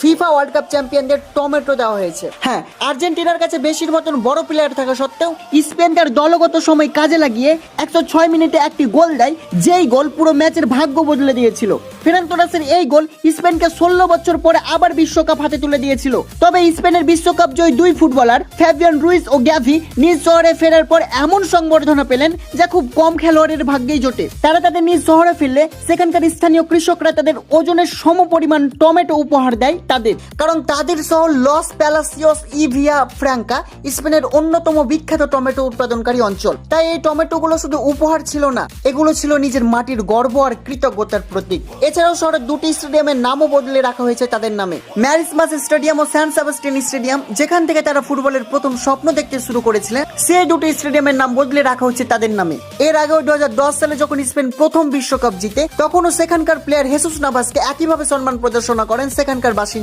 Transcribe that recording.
FIFA world cup চ্যাম্পিয়নদের tomato দেওয়া হয়েছে। হ্যাঁ, আর্জেন্টিনার কাছে বেশির মতন বড় প্লেয়ার থাকা সত্ত্বেও স্পেন তার দলগত সময় কাজে লাগিয়ে 106 মিনিটে একটি গোল দেয়, যেই গোল পুরো ম্যাচের ভাগ্য বদলে দিয়েছিল। ফেরান তোরাসের এই গোল স্পেনকে 16 বছর পরে আবার বিশ্বকাপ হাতে তুলে দিয়েছিল। তবে স্পেনের বিশ্বকাপ জয়ী দুই ফুটবলার ফ্যাবিয়ান রুইস ও গ্যাভি নিজ শহরে ফেরার পর এমন সংবর্ধনা পেলেন যা খুব কম খেলোয়াড়ের ভাগ্যেই জোটে। তারা তাদের নিজ শহরে ফিরলে সেখানকার স্থানীয় কৃষকরা তাদের ওজনের সমপরিমাণ টমেটো উপহার দেয় তাদের, কারণ তাদের শহর লস প্যালাসিওস ই ভিয়া ফ্র্যাঙ্কা স্পেনের অন্যতম বিখ্যাত টমেটো উৎপাদনকারী অঞ্চল। তাই এই টমেটোগুলো শুধু উপহার ছিল না, এগুলো ছিল নিজের মাটির গর্ব আর কৃতজ্ঞতার প্রতীক। এছাড়াও শহরের দুটি স্টেডিয়ামের নামও বদলে রাখা হয়েছে তাদের নামে, ম্যারিসমাস স্টেডিয়াম ও সান সেবাস্টিয়ান স্টেডিয়াম, যেখান থেকে তারা ফুটবলের প্রথম স্বপ্ন দেখতে শুরু করেছিলেন। সেই দুটি স্টেডিয়ামের নাম বদলে রাখা হচ্ছে তাদের নামে। এর আগেও 2010 সালে যখন স্পেন প্রথম বিশ্বকাপ জিতে, তখনও সেখানকার প্লেয়ার হেসুস নাভাসকে একইভাবে সম্মান প্রদর্শন করেন সেখানকার বাসিন্দারা।